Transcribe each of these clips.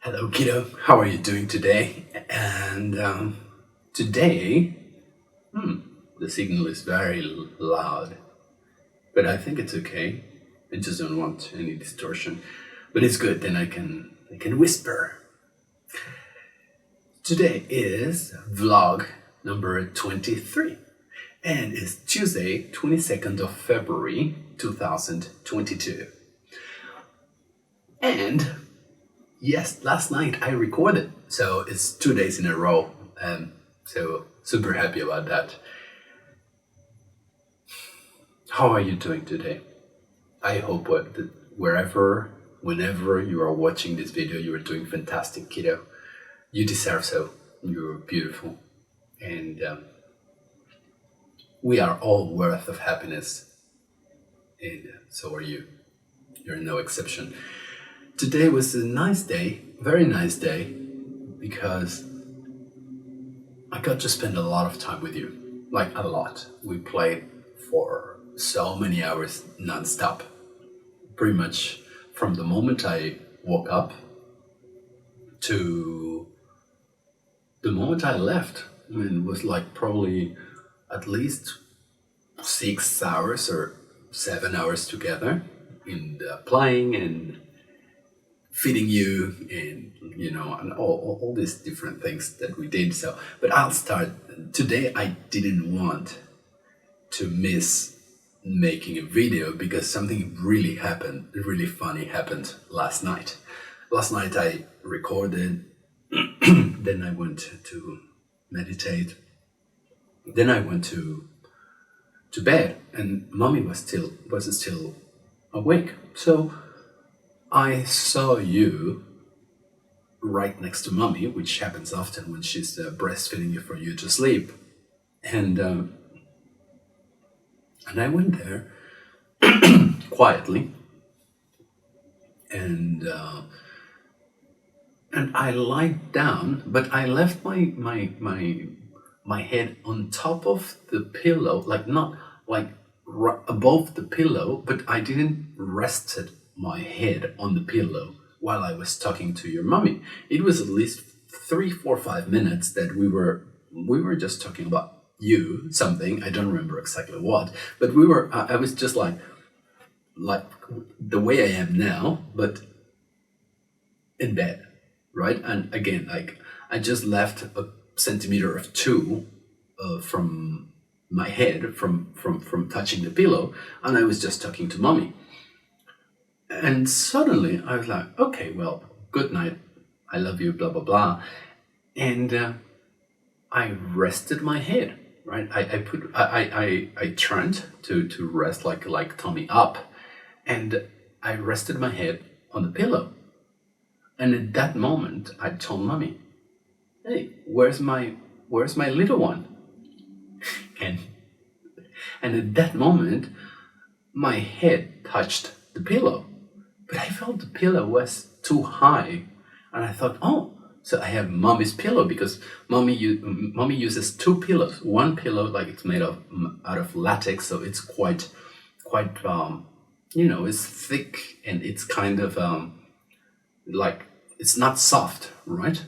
Hello, kiddo. How are you doing today? And today, the signal is very loud, but I think it's okay. I just don't want any distortion. But it's good. Then I can whisper. Today is vlog number 23, and it's Tuesday, 22nd of February, 2022. And yes, last night I recorded, so it's 2 days in a row. So super happy about that. How are you doing today? I hope wherever, whenever you are watching this video, you are doing fantastic, kiddo. You deserve so. You're beautiful, and we are all worth of happiness, and so are you. You're no exception. Today was a nice day, very nice day, because I got to spend a lot of time with you, like a lot. We played for so many hours nonstop, pretty much from the moment I woke up to the moment I left. I mean, it was like probably at least 6 hours or 7 hours together in the playing and feeding you and and all these different things that we did. So but I'll start today. I didn't want to miss making a video because something really funny happened last night. I recorded. Then I went to meditate. Then I went to bed, and mommy was still awake. So I saw you right next to mommy, which happens often when she's breastfeeding you for you to sleep, and I went there quietly, and I lied down, but I left my head on top of the pillow, like not like above the pillow, but I didn't rested my head on the pillow while I was talking to your mommy. It was at least 3, 4, 5 minutes that we were just talking about you, something I don't remember exactly what, but I was just like the way I am now, but in bed, right? And again, like I just left a centimeter of two from my head from touching the pillow, and I was just talking to mommy. And suddenly I was like, okay, well, good night, I love you, blah blah blah, and I rested my head, right? I turned to rest, like tummy up, and I rested my head on the pillow. And at that moment, I told mommy, "Hey, where's my little one?" And at that moment, my head touched the pillow, but I felt the pillow was too high, and I thought, oh, so I have mommy's pillow because mommy uses two pillows. One pillow, like it's made of out of latex, so it's quite it's thick, and it's kind of like it's not soft, right?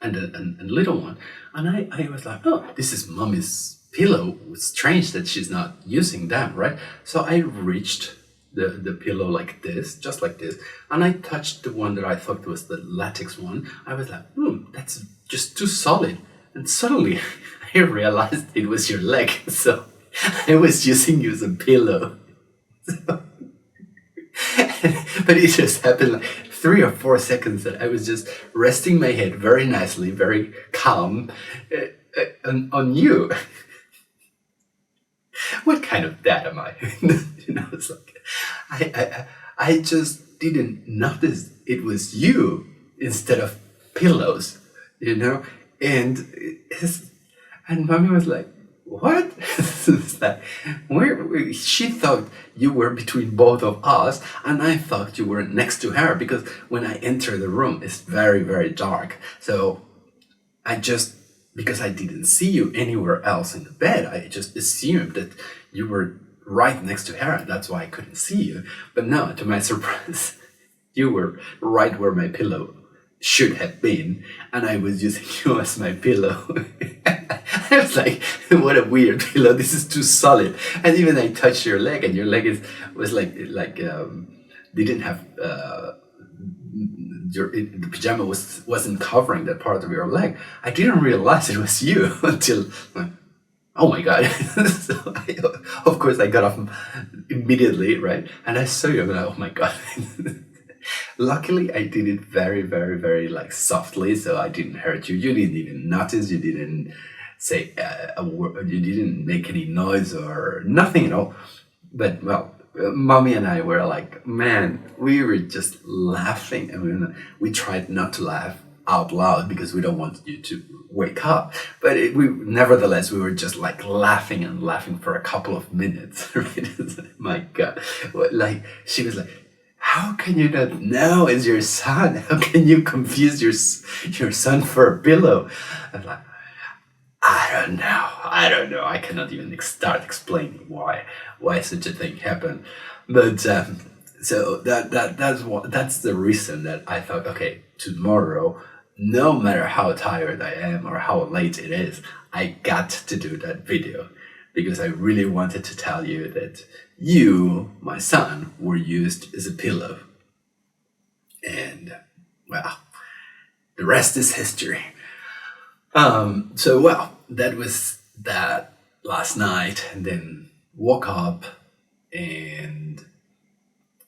And little one, and I was like, oh, this is mommy's pillow. It's strange that she's not using that, right? So I reached the pillow like this, just like this, and I touched the one that I thought was the latex one. I was like, that's just too solid, and suddenly I realized it was your leg. So I was using you as a pillow. But it just happened like 3 or 4 seconds that I was just resting my head very nicely, very calm on you. What kind of dad am I? It's like I just didn't notice it was you instead of pillows, and and mommy was like, what? It's like, she thought you were between both of us, and I thought you were next to her because when I enter the room, it's very, very dark. So because I didn't see you anywhere else in the bed, I just assumed that you were right next to her, and that's why I couldn't see you. But no, to my surprise, you were right where my pillow should have been, and I was using you as my pillow. I was like, what a weird pillow. This is too solid. And even I touched your leg, and your leg was didn't have the pajama wasn't covering that part of your leg. I didn't realize it was you until like, oh my god. So of course I got off immediately, right? And I saw you, and I'm like, oh my god. Luckily, I did it very, very, very like softly, so I didn't hurt you. You didn't even notice. You didn't say a word. You didn't make any noise or nothing at all. But well, mommy and I were like, man, we were just laughing. I mean, we tried not to laugh out loud because we don't want you to wake up. But nevertheless, we were just like laughing and laughing for a couple of minutes. Right? My God, like she was like, how can you not know it's your son? How can you confuse your son for a pillow? I'm like, I don't know. I cannot even start explaining why such a thing happened. But so that's the reason that I thought, okay, tomorrow, no matter how tired I am or how late it is, I got to do that video because I really wanted to tell you that you, my son, were used as a pillow. And well, the rest is history. So well, that was that last night, and then woke up and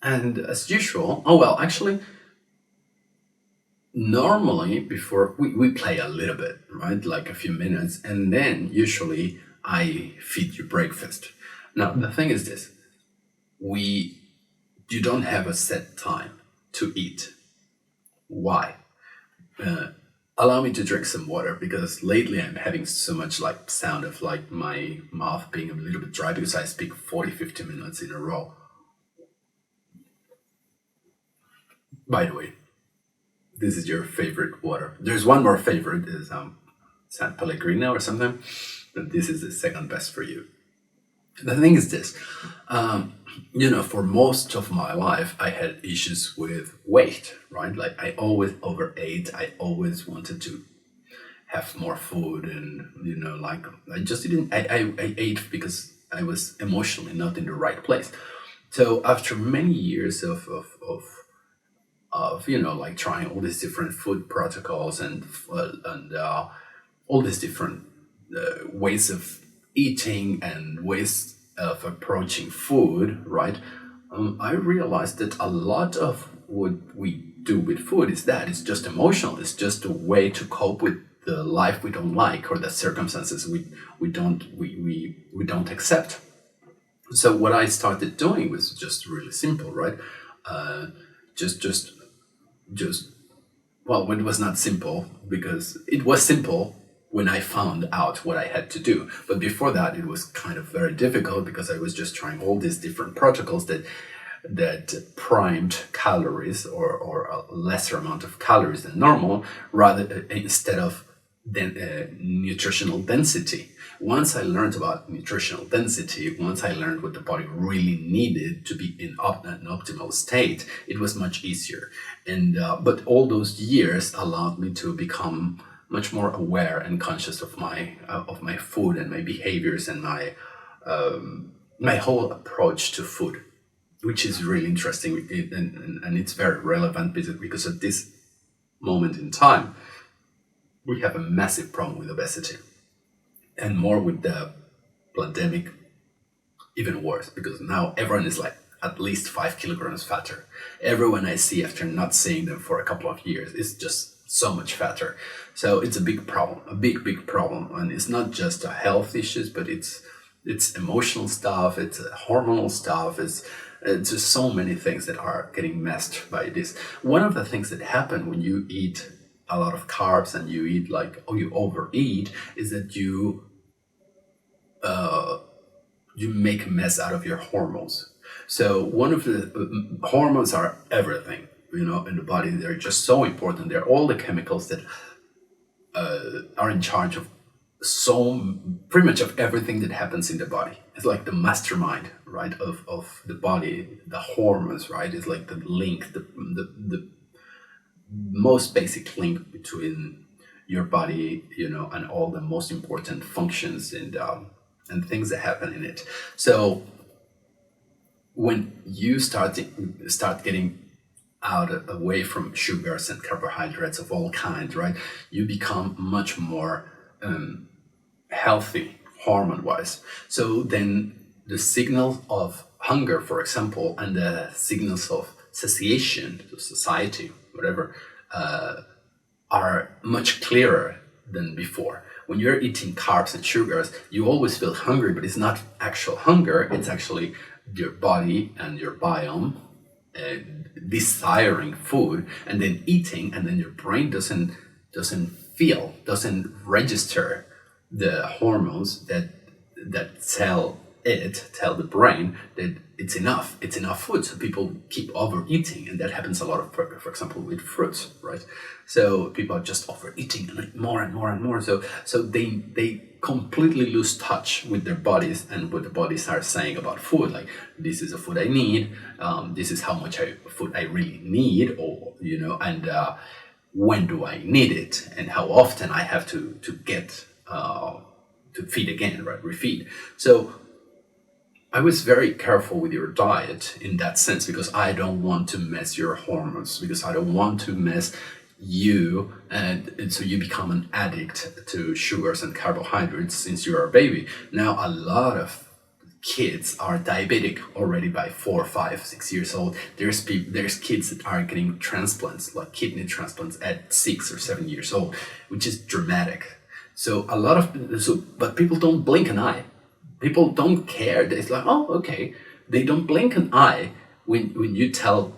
as usual, oh well, actually normally before we play a little bit, right? Like a few minutes, and then usually I feed you breakfast. Now the thing is this, we you don't have a set time to eat. Why? Allow me to drink some water because lately I'm having so much like sound of like my mouth being a little bit dry because I speak 40-50 minutes in a row. By the way, this is your favorite water. There's one more favorite, is San Pellegrino or something, but this is the second best for you. The thing is this, for most of my life, I had issues with weight, right? Like I always overate. I always wanted to have more food, and like I just didn't. I ate because I was emotionally not in the right place. So after many years of like trying all these different food protocols and all these different ways of eating and ways of approaching food, right? I realized that a lot of what we do with food is that it's just emotional. It's just a way to cope with the life we don't like or the circumstances we don't accept. So what I started doing was just really simple, right? Uh, just well, when it was not simple, because it was simple when I found out what I had to do. But before that, it was kind of very difficult because I was just trying all these different protocols that primed calories or a lesser amount of calories than normal, rather instead of nutritional density. Once I learned about nutritional density, once I learned what the body really needed to be in an optimal state, it was much easier. And but all those years allowed me to become much more aware and conscious of my food and my behaviors and my whole approach to food, which is really interesting, and it's very relevant because at this moment in time we have a massive problem with obesity, and more with the pandemic, even worse, because now everyone is like at least 5 kilograms fatter. Everyone I see after not seeing them for a couple of years is just so much fatter. So it's a big problem, a big problem, and it's not just a health issues, but it's emotional stuff, it's hormonal stuff, it's just so many things that are getting messed by this. One of the things that happen when you eat a lot of carbs and you eat you overeat is that you make a mess out of your hormones. So one of the hormones are everything, in the body. They're just so important. They're all the chemicals that are in charge of pretty much of everything that happens in the body. It's like the mastermind, right, of the body. The hormones, right, is like the link, most basic link between your body, and all the most important functions and things that happen in it. So when you start getting away from sugars and carbohydrates of all kinds, right? You become much more healthy hormone wise. So then the signals of hunger, for example, and the signals of satiation to society, whatever, are much clearer than before. When you're eating carbs and sugars, you always feel hungry, but it's not actual hunger. It's actually your body and your biome desiring food and then eating, and then your brain doesn't register the hormones that tell the brain that it's enough food. So people keep overeating, and that happens a lot of, for example, with fruits, right? So people are just overeating and more and more and more. So they completely lose touch with their bodies and what the bodies are saying about food. Like, this is the food I need. This is how much food I really need, or and when do I need it, and how often I have to get to feed again, right? Refeed. So I was very careful with your diet in that sense, because I don't want to mess your hormones, because I don't want to mess you, and so you become an addict to sugars and carbohydrates since you're a baby. Now, a lot of kids are diabetic already by 4, 5, 6 years old. There's kids that are getting transplants, like kidney transplants, at 6 or 7 years old, which is dramatic. So but people don't blink an eye. People don't care. It's like, oh, okay. They don't blink an eye when you tell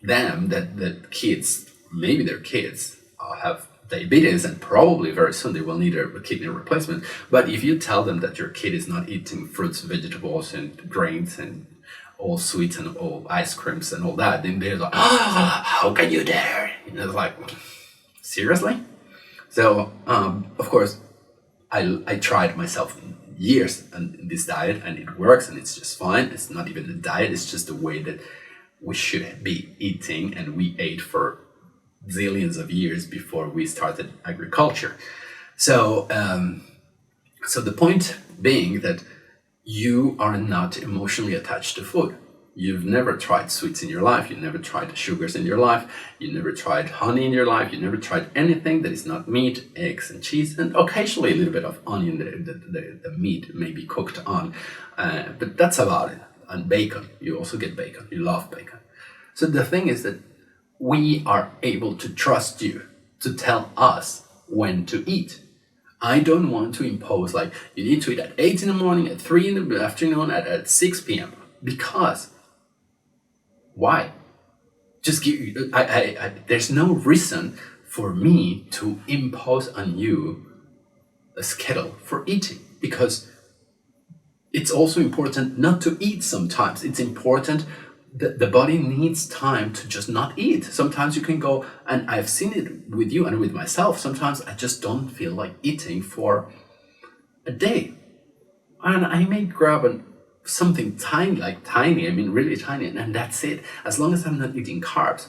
them that kids, maybe their kids, have diabetes, and probably very soon they will need a kidney replacement. But if you tell them that your kid is not eating fruits, vegetables, and grains, and all sweets and all ice creams and all that, then they're like, how can you dare? It's like, seriously? So, of course, I tried myself years in this diet, and it works, and it's just fine. It's not even a diet, it's just the way that we should be eating, and we ate for zillions of years before we started agriculture. So so the point being that you are not emotionally attached to food. You've never tried sweets in your life. You never tried sugars in your life. You never tried honey in your life. You never tried anything that is not meat, eggs, and cheese, and occasionally a little bit of onion. The meat may be cooked on, but that's about it. And bacon. You also get bacon. You love bacon. So the thing is that we are able to trust you to tell us when to eat. I don't want to impose, like, you need to eat at 8 in the morning, at 3 in the afternoon, at 6 p.m. Because why? Just give. There's no reason for me to impose on you a schedule for eating, because it's also important not to eat sometimes. It's important that the body needs time to just not eat. Sometimes you can go, and I've seen it with you and with myself, sometimes I just don't feel like eating for a day. And I may grab something tiny, I mean really tiny, and that's it. As long as I'm not eating carbs,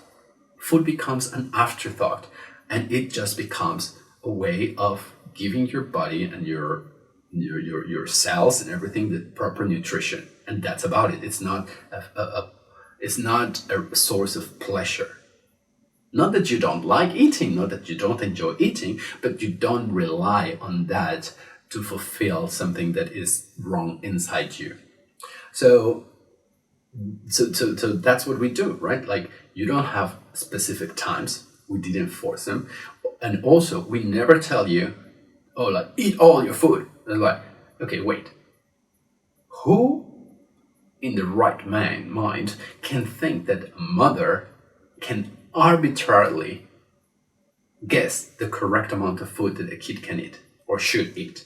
food becomes an afterthought, and it just becomes a way of giving your body and your cells and everything the proper nutrition, and that's about it. It's not it's not a source of pleasure. Not that you don't like eating, not that you don't enjoy eating, but you don't rely on that to fulfill something that is wrong inside you. So that's what we do, right? Like, you don't have specific times. We didn't force them. And also, we never tell you, oh, like, eat all your food. And like, okay, wait. Who in the right mind can think that a mother can arbitrarily guess the correct amount of food that a kid can eat or should eat?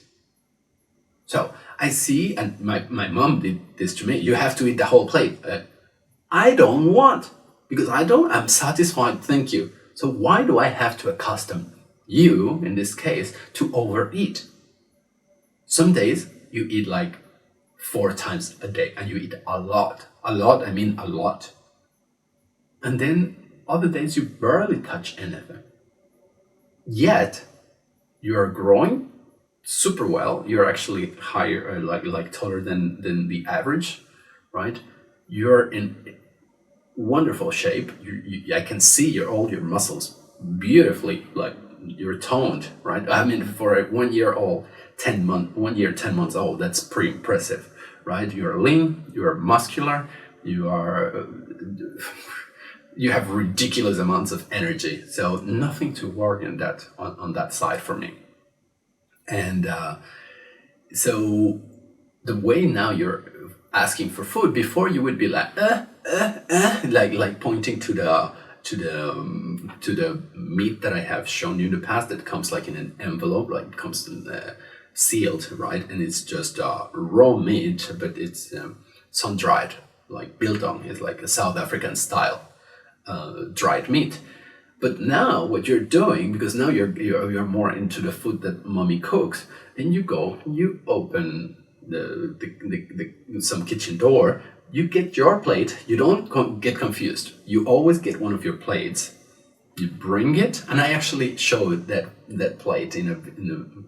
So I see, and my mom did this to me, you have to eat the whole plate. I don't want, because I'm satisfied, thank you. So why do I have to accustom you, in this case, to overeat? Some days you eat like 4 times a day, and you eat a lot. A lot, I mean a lot. And then other days you barely touch anything. Yet you're growing super well. You're actually higher, like taller than the average, right? You're in wonderful shape. I can see all your muscles beautifully, like you're toned, right? I mean, for a 1 year old, 10 months old, that's pretty impressive, right? You're lean, you're muscular, you are, you have ridiculous amounts of energy. So nothing to worry on that side for me. And so the way now you're asking for food, before you would be like like pointing to the meat that I have shown you in the past, that comes like in an envelope, like it comes sealed, right? And it's just raw meat, but it's sun dried, like biltong is like a South African style dried meat. But now what you're doing, because now you're more into the food that mommy cooks, then you open some kitchen door, you get your plate, you don't get confused. You always get one of your plates, you bring it, and I actually showed that plate in a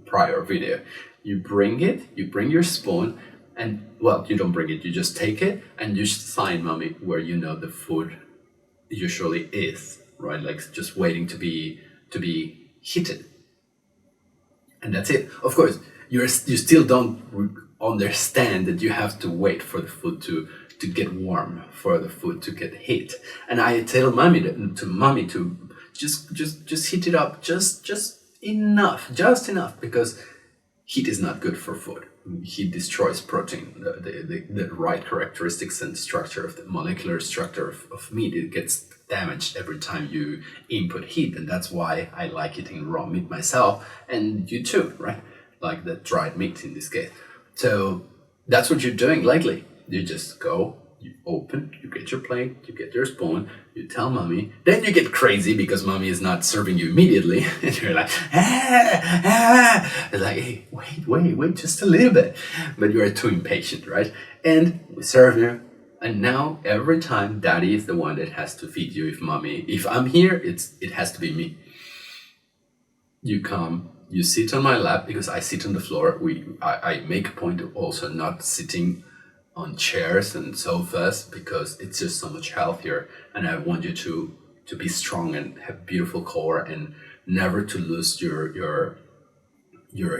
prior video. You bring it, you bring your spoon, and well, you don't bring it, you just take it and you sign mommy where you know the food usually is, right? Like just waiting to be heated, and that's it. Of course, you still don't understand that you have to wait for the food to get warm, for the food to get heat. And I tell mommy to just heat it up just just enough, because heat is not good for food. Heat destroys protein, the right characteristics and structure of the molecular structure of meat. It gets damaged every time you input heat, and that's why I like eating raw meat myself, and you too, right? Like the dried meat in this case. So that's what you're doing lately. You just go, you open, you get your plate, you get your spoon, you tell mommy, then you get crazy because mommy is not serving you immediately, and you're like, It's like, hey, wait, just a little bit. But you are too impatient, right? And we serve you, and now every time daddy is the one that has to feed you. If I'm here, it has to be me. You come, you sit on my lap, because I sit on the floor. I make a point of also not sitting on chairs and sofas, because it's just so much healthier, and I want you to be strong and have beautiful core, and never to lose your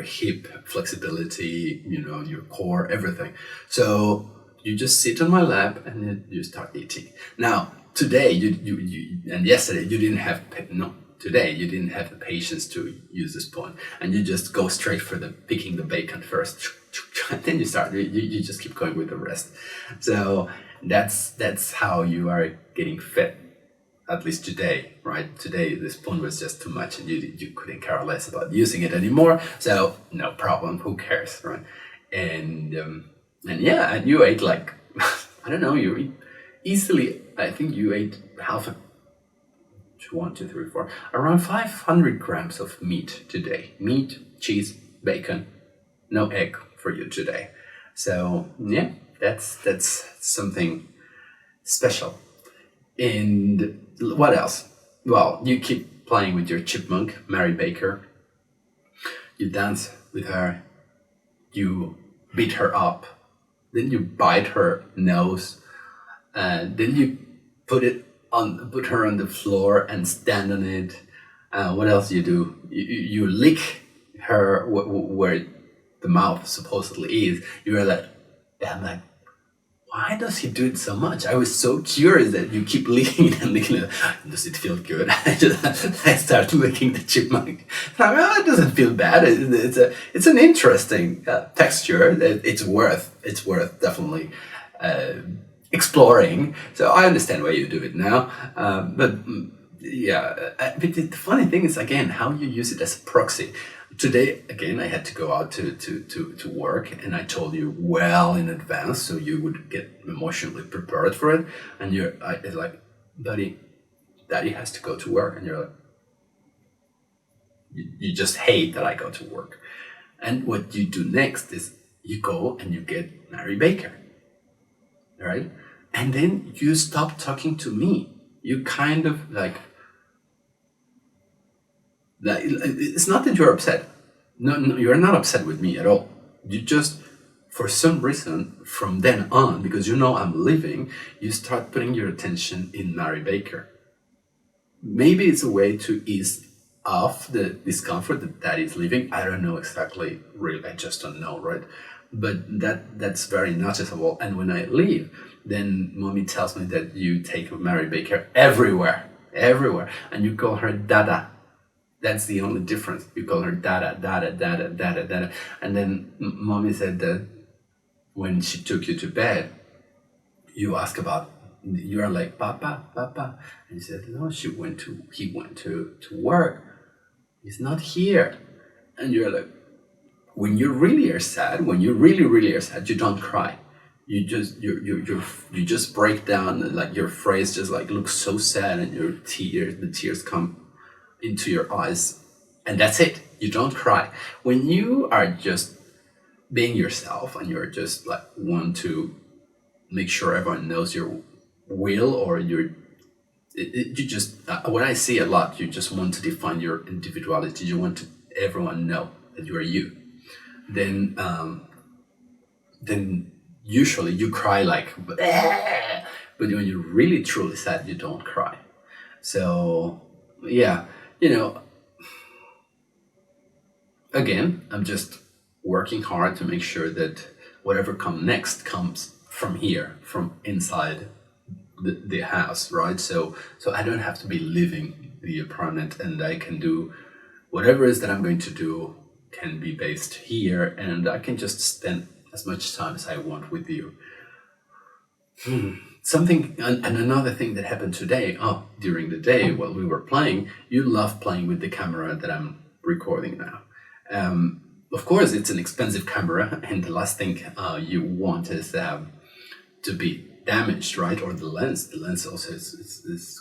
hip flexibility, your core, everything. So you just sit on my lap and then you start eating. Now today you and yesterday you didn't have today you didn't have the patience to use the spoon, and you just go straight for picking the bacon first, and then you just keep going with the rest. So that's how you are getting fit, at least today, right? Today the spoon was just too much, and you couldn't care less about using it anymore. So no problem, who cares, right? And yeah, and you ate like I don't know, you eat easily. I think you ate half a 1, 2, 3, 4, around 500 grams of meat today. Meat, cheese, bacon, no egg for you today. So yeah, that's something special. And what else? Well, you keep playing with your chipmunk, Mary Baker. You dance with her. You beat her up. Then you bite her nose. Then you put her on the floor and stand on it. What else you do? You lick her where the mouth supposedly is. You're like, I'm like, why does he do it so much? I was so curious that you keep licking it and licking it. Does it feel good? I start licking the chipmunk. I'm like, it doesn't feel bad. It's an interesting texture. It's worth definitely exploring. So I understand why you do it now. But the funny thing is, again, how you use it as a proxy. Today, again, I had to go out to work, and I told you well in advance so you would get emotionally prepared for it. And it's like, Daddy has to go to work. And you're like, you just hate that I go to work. And what you do next is you go and you get Mary Baker, right? And then you stop talking to me. You kind of like, it's not that you're upset. No, no, you're not upset with me at all. You just, for some reason, from then on, because you know I'm leaving, you start putting your attention in Mary Baker. Maybe it's a way to ease off the discomfort that daddy's leaving. I don't know exactly, really. I just don't know, right? But that's very noticeable. And when I leave, then mommy tells me that you take Mary Baker everywhere, everywhere, and you call her Dada. That's the only difference. You call her Dada, Dada, Dada, Dada, Dada. And then mommy said that when she took you to bed, you ask about, you are like, Papa, Papa. And he said, no, he went to work. He's not here. And you're like, when you really are sad, when you really, really are sad, you don't cry. You just break down, and like your face just like looks so sad, and the tears come into your eyes, and that's it. You don't cry. When you are just being yourself and you're just like want to make sure everyone knows your will, or you just what I see a lot, you just want to define your individuality. You want to everyone know that you are you. Then then usually you cry like "Bleh." But when you're really truly sad, you don't cry. So yeah, you know, again, I'm just working hard to make sure that whatever comes next comes from here, from inside the house, right? So I don't have to be leaving the apartment, and I can do whatever it is that I'm going to do can be based here, and I can just spend as much time as I want with you. Something and another thing that happened today, during the day while we were playing, you love playing with the camera that I'm recording now. Of course, it's an expensive camera, and the last thing you want is to be damaged, right? Or the lens also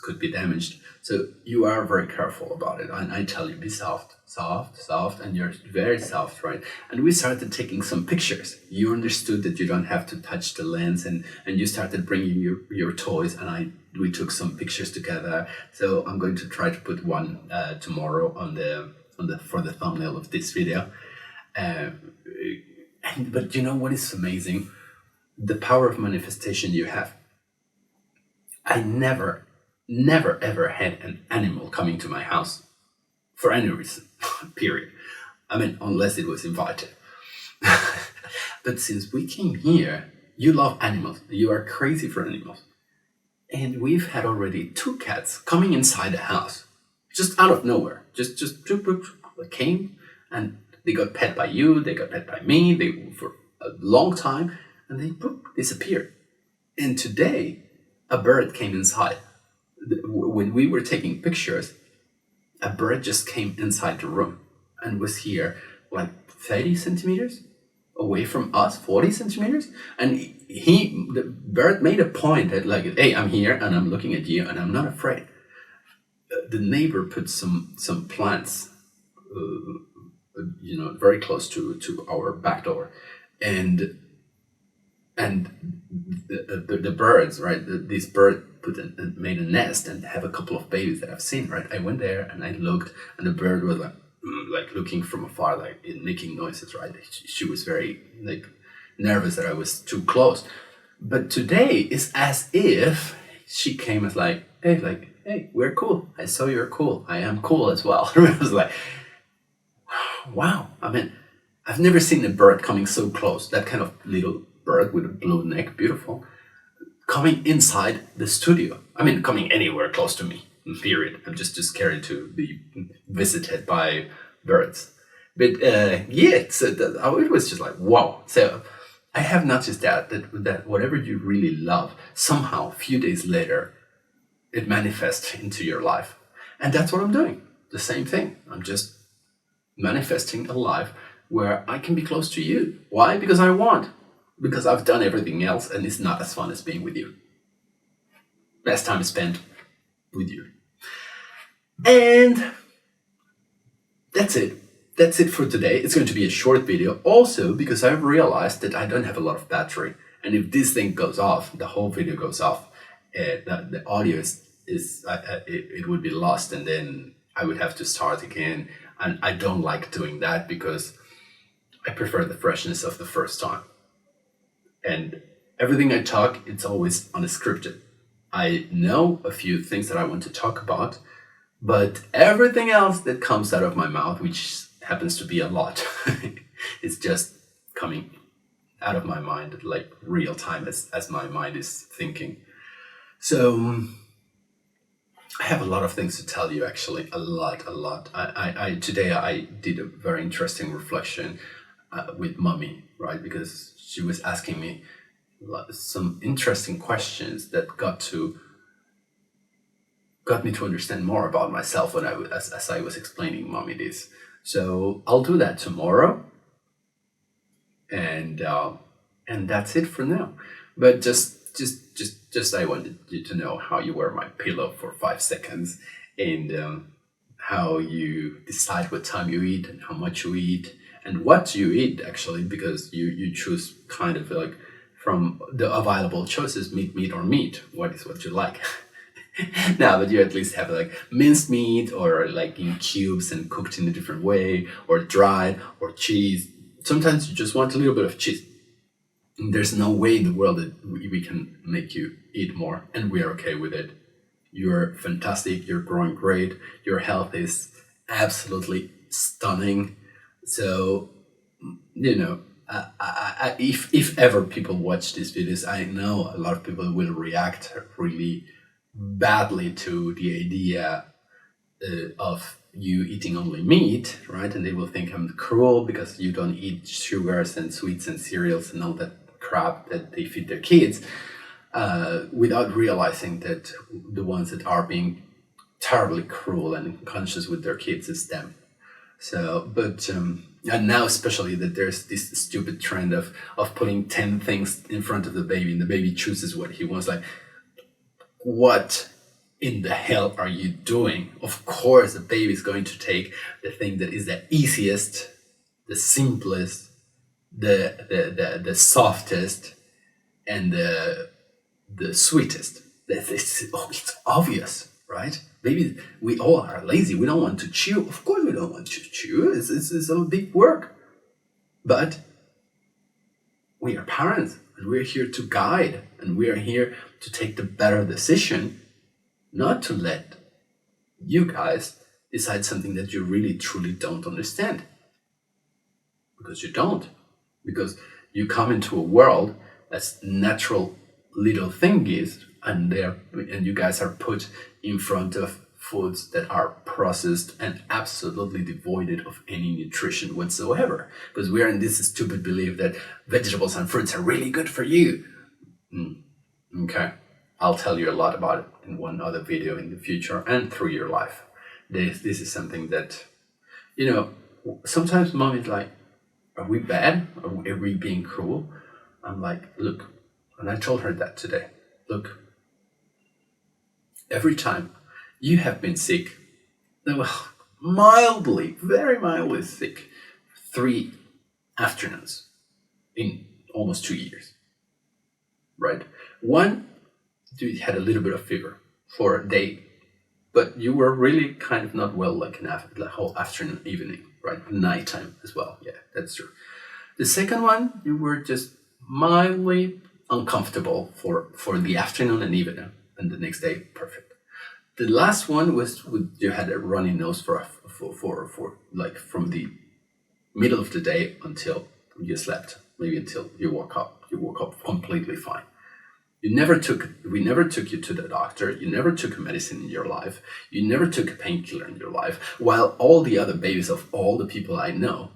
could be damaged. So you are very careful about it. And I tell you, be soft, soft, soft, and you're very soft, right? And we started taking some pictures. You understood that you don't have to touch the lens, and you started bringing your toys, and we took some pictures together. So I'm going to try to put one tomorrow on the for the thumbnail of this video. But you know what is amazing? The power of manifestation you have. I never ever had an animal coming to my house for any reason, period. I mean, unless it was invited. But since we came here, you love animals. You are crazy for animals. And we've had already 2 cats coming inside the house, just out of nowhere. Just came, and they got pet by you, they got pet by me, for a long time, and they disappeared. And today, a bird came inside. When we were taking pictures, a bird just came inside the room and was here like 30 centimeters away from us, 40 centimeters. And the bird made a point that like, hey, I'm here and I'm looking at you and I'm not afraid. The neighbor put some plants, very close to our back door, and the birds, right? This bird made a nest and have a couple of babies that I've seen, right? I went there and I looked, and the bird was like looking from afar, like making noises, right? She was very like nervous that I was too close. But today is as if she came as like, hey, we're cool. I saw you're cool. I am cool as well. I was like, wow. I mean, I've never seen a bird coming so close. That kind of little bird with a blue neck, beautiful, coming inside the studio. I mean, coming anywhere close to me, period. I'm just scared to be visited by birds. But so it was just like, wow. So I have noticed that whatever you really love, somehow, a few days later, it manifests into your life. And that's what I'm doing. The same thing. I'm just manifesting a life where I can be close to you. Why? Because I want. Because I've done everything else and it's not as fun as being with you. Best time spent with you. And that's it. That's it for today. It's going to be a short video. Also, because I've realized that I don't have a lot of battery. And if this thing goes off, the whole video goes off. The audio is it would be lost, and then I would have to start again. And I don't like doing that because I prefer the freshness of the first time. And everything I talk, it's always unscripted. I know a few things that I want to talk about, but everything else that comes out of my mouth, which happens to be a lot, is just coming out of my mind like real time as my mind is thinking. So I have a lot of things to tell you, actually, a lot. I today I did a very interesting reflection with mommy, right? Because she was asking me some interesting questions that got me to understand more about myself when as I was explaining mommy this. So I'll do that tomorrow, and that's it for now. But just I wanted you to know how you wear my pillow for 5 seconds, and how you decide what time you eat and how much you eat and what you eat, actually, because you choose kind of like from the available choices, meat or meat. What is what you like? Now, but you at least have like minced meat, or like in cubes and cooked in a different way, or dried, or cheese. Sometimes you just want a little bit of cheese. There's no way in the world that we can make you eat more, and we're okay with it. You're fantastic. You're growing great. Your health is absolutely stunning. So, if ever people watch these videos, I know a lot of people will react really badly to the idea of you eating only meat, right? And they will think I'm cruel because you don't eat sugars and sweets and cereals and all that crap that they feed their kids, without realizing that the ones that are being terribly cruel and unconscious with their kids is them. So, but and now especially that there's this stupid trend of putting 10 things in front of the baby, and the baby chooses what he wants. Like, what in the hell are you doing? Of course, the baby is going to take the thing that is the easiest, the simplest, the softest, and the sweetest. It's obvious, right? Maybe we all are lazy. We don't want to chew. Of course, we don't want to chew. It's a big work. But we are parents, and we're here to guide, and we are here to take the better decision, not to let you guys decide something that you really truly don't understand. Because you don't. Because you come into a world as natural little thingies, and you guys are put in front of foods that are processed and absolutely devoid of any nutrition whatsoever. Because we are in this stupid belief that vegetables and fruits are really good for you. Okay, I'll tell you a lot about it in one other video in the future and through your life. This is something that, sometimes mom is like, are we bad? Are we being cruel? I'm like, look, and I told her that today. Look, every time you have been sick, well, mildly, very mildly sick, 3 afternoons in almost 2 years, right? One, you had a little bit of fever for a day, but you were really kind of not well, like the whole afternoon, evening, right? Nighttime as well. Yeah, that's true. The second one, you were just mildly uncomfortable for the afternoon and evening, and the next day, perfect. The last one was you had a runny nose for like from the middle of the day until you slept, maybe until you woke up. You woke up completely fine. We never took you to the doctor. You never took a medicine in your life. You never took a painkiller in your life. While all the other babies of all the people I know,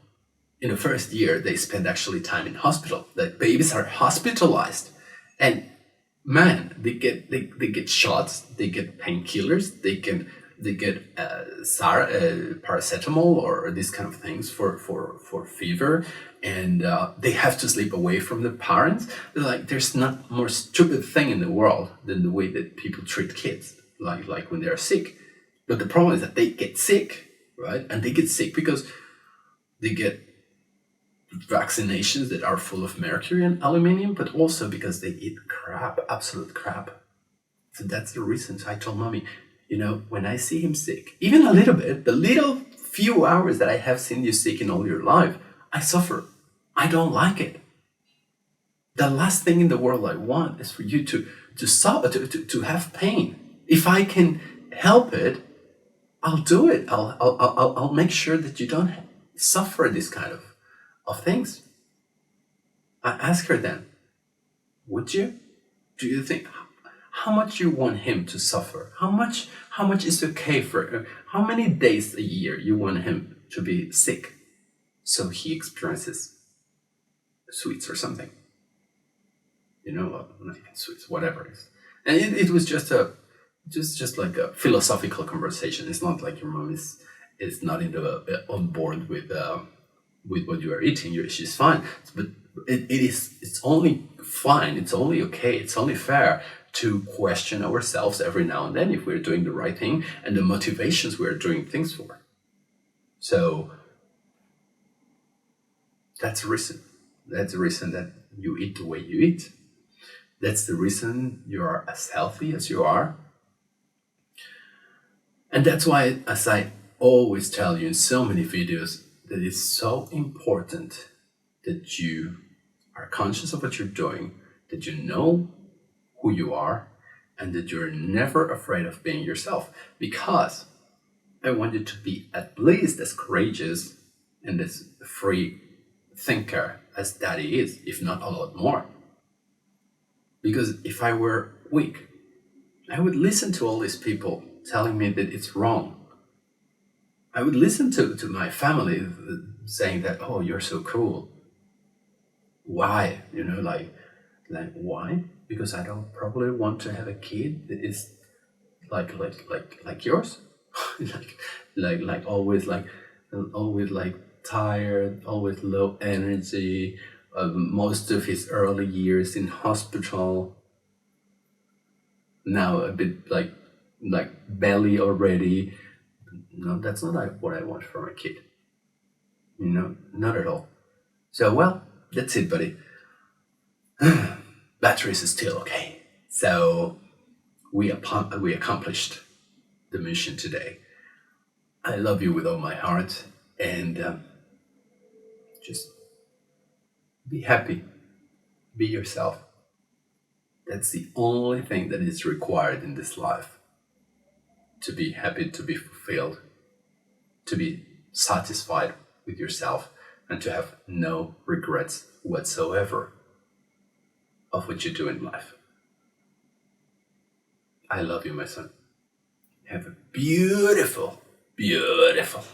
in the first year, they spend actually time in hospital. The babies are hospitalized, and man, they get shots, they get painkillers, they get paracetamol or these kind of things for fever, and they have to sleep away from the parents. Like, there's not more stupid thing in the world than the way that people treat kids, like when they are sick. But the problem is that they get sick, right? And they get sick because they get vaccinations that are full of mercury and aluminum, but also because they eat crap, absolute crap. So that's the reason. So I told mommy, when I see him sick, even a little bit, the little few hours that I have seen you sick in all your life, I suffer. I don't like it. The last thing in the world I want is for you to have pain. If I can help it, I'll do it. I'll make sure that you don't suffer this kind of things. I asked her then, would you? Do you think how much you want him to suffer? How much is okay for how many days a year you want him to be sick so he experiences sweets or something? Like sweets, whatever it is. And it was just like a philosophical conversation. It's not like your mom is not on board with what you are eating. She's fine, but it's only fine. It's only okay. It's only fair to question ourselves every now and then if we're doing the right thing and the motivations we're doing things for. So that's the reason. That's the reason that you eat the way you eat. That's the reason you are as healthy as you are. And that's why, as I always tell you in so many videos, that it's so important that you are conscious of what you're doing, that you know who you are, and that you're never afraid of being yourself. Because I want you to be at least as courageous and as free thinker as Daddy is, if not a lot more. Because if I were weak, I would listen to all these people telling me that it's wrong. I would listen to my family saying that, oh, you're so cool. Why? Like why? Because I don't probably want to have a kid that is like yours. like always tired, always low energy, most of his early years in hospital. Now a bit like belly already. No, that's not what I want from a kid. Not at all. So well, that's it, buddy. Batteries is still okay. So we accomplished the mission today. I love you with all my heart, and just be happy, be yourself. That's the only thing that is required in this life. To be happy, to be fulfilled, to be satisfied with yourself, and to have no regrets whatsoever of what you do in life. I love you, my son. Have a beautiful, beautiful